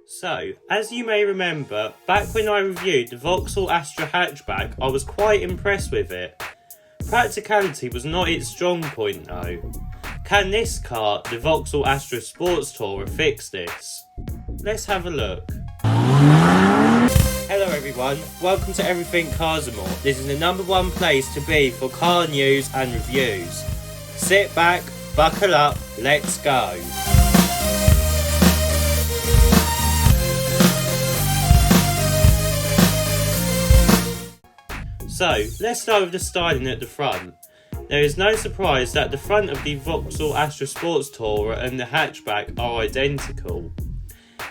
So, as you may remember, back when I reviewed the Vauxhall Astra hatchback, I was quite impressed with it. Practicality was not its strong point though. Can this car, the Vauxhall Astra Sports Tourer, fix this? Let's have a look. Hello everyone, welcome to Everything Cars and More. This is the #1 place to be for car news and reviews. Sit back, buckle up, let's go. So, let's start with the styling at the front. There is no surprise that the front of the Vauxhall Astra Sports Tourer and the hatchback are identical.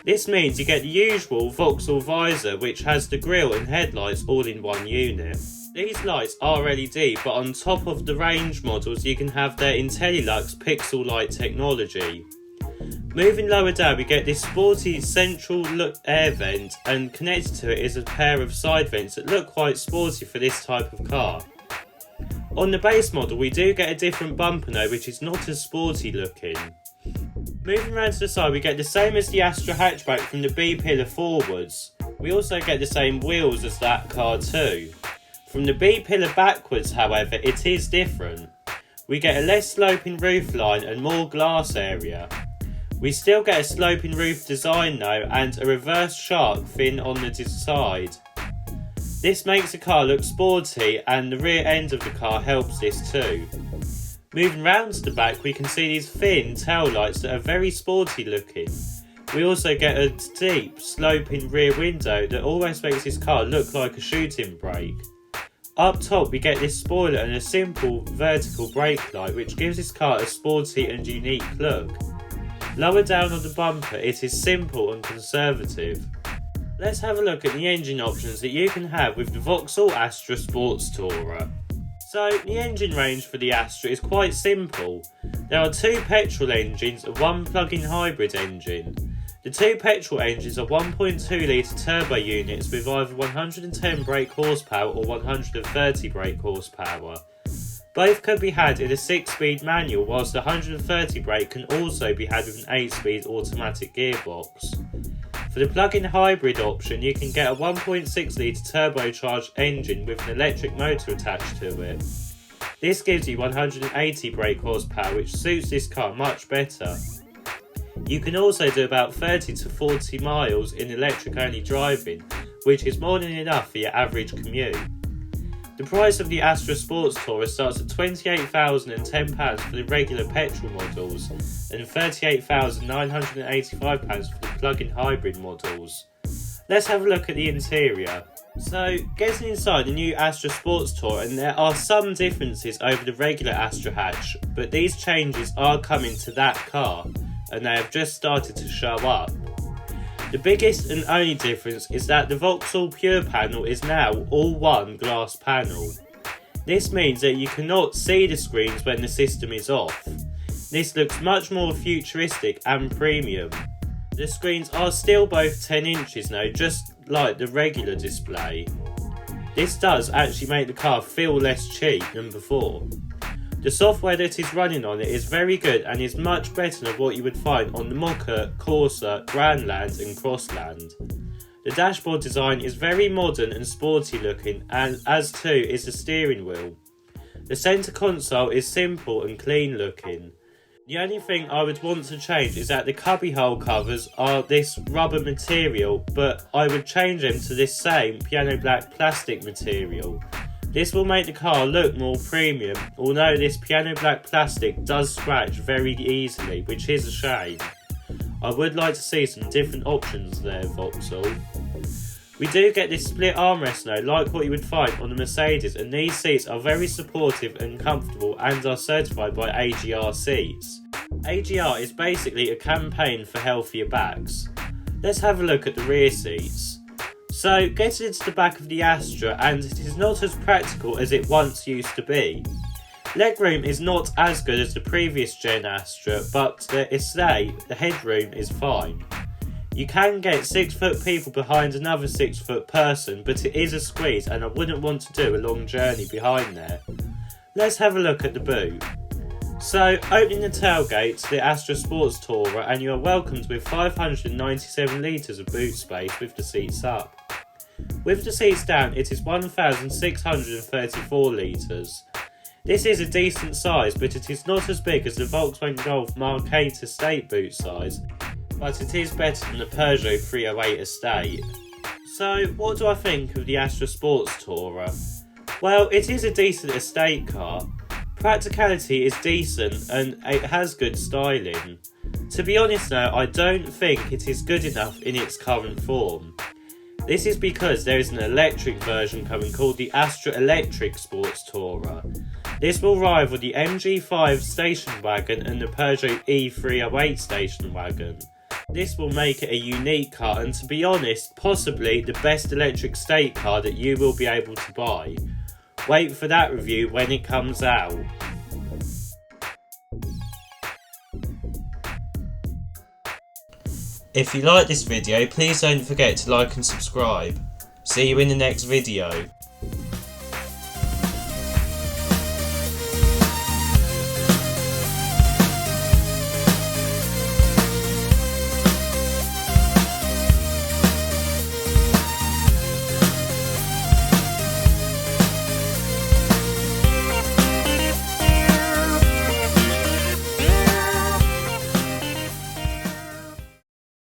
This means you get the usual Vauxhall visor, which has the grille and headlights all in one unit. These lights are LED, but on top of the range models you can have their IntelliLux pixel light technology. Moving lower down, we get this sporty central air vent, and connected to it is a pair of side vents that look quite sporty for this type of car. On the base model we do get a different bumper though, which is not as sporty looking. Moving around to the side, we get the same as the Astra hatchback from the B-pillar forwards. We also get the same wheels as that car too. From the B-pillar backwards however, it is different. We get a less sloping roofline and more glass area. We still get a sloping roof design though, and a reverse shark fin on the side. This makes the car look sporty, and the rear end of the car helps this too. Moving round to the back, we can see these thin tail lights that are very sporty looking. We also get a deep sloping rear window that almost makes this car look like a shooting brake. Up top we get this spoiler and a simple vertical brake light, which gives this car a sporty and unique look. Lower down on the bumper it is simple and conservative. Let's have a look at the engine options that you can have with the Vauxhall Astra Sports Tourer. So, the engine range for the Astra is quite simple. There are 2 petrol engines and 1 plug-in hybrid engine. The 2 petrol engines are 1.2 litre turbo units with either 110 brake horsepower or 130 brake horsepower. Both can be had in a 6-speed manual, whilst the 130 brake can also be had with an 8-speed automatic gearbox. For the plug-in hybrid option, you can get a 1.6 litre turbocharged engine with an electric motor attached to it. This gives you 180 brake horsepower, which suits this car much better. You can also do about 30 to 40 miles in electric only driving, which is more than enough for your average commute. The price of the Astra Sports Tourer starts at £28,010 for the regular petrol models and £38,985 for the plug-in hybrid models. Let's have a look at the interior. So, getting inside the new Astra Sports Tourer, and there are some differences over the regular Astra hatch, but these changes are coming to that car, and they have just started to show up. The biggest and only difference is that the Vauxhall Pure panel is now all one glass panel. This means that you cannot see the screens when the system is off. This looks much more futuristic and premium. The screens are still both 10 inches now, just like the regular display. This does actually make the car feel less cheap than before. The software that is running on it is very good and is much better than what you would find on the Mocha, Corsa, Grandland and Crossland. The dashboard design is very modern and sporty looking, and as too is the steering wheel. The centre console is simple and clean looking. The only thing I would want to change is that the cubbyhole covers are this rubber material, but I would change them to this same piano black plastic material. This will make the car look more premium, although this piano black plastic does scratch very easily, which is a shame. I would like to see some different options there, Vauxhall. We do get this split armrest now, like what you would find on the Mercedes, and these seats are very supportive and comfortable and are certified by AGR seats. AGR is basically a campaign for healthier backs. Let's have a look at the rear seats. So, getting into the back of the Astra, and it is not as practical as it once used to be. Legroom is not as good as the previous gen Astra, but the headroom is fine. You can get 6-foot people behind another 6-foot person, but it is a squeeze and I wouldn't want to do a long journey behind there. Let's have a look at the boot. So, opening the tailgate to the Astra Sports Tourer and you are welcomed with 597 litres of boot space with the seats up. With the seats down, it is 1,634 litres. This is a decent size, but it is not as big as the Volkswagen Golf Mark 8 Estate boot size, but it is better than the Peugeot 308 Estate. So, what do I think of the Astra Sports Tourer? Well, it is a decent estate car. Practicality is decent and it has good styling. To be honest though, I don't think it is good enough in its current form. This is because there is an electric version coming called the Astra Electric Sports Tourer. This will rival the MG5 station wagon and the Peugeot E308 station wagon. This will make it a unique car and, to be honest, possibly the best electric estate car that you will be able to buy. Wait for that review when it comes out. If you like this video, please don't forget to like and subscribe. See you in the next video.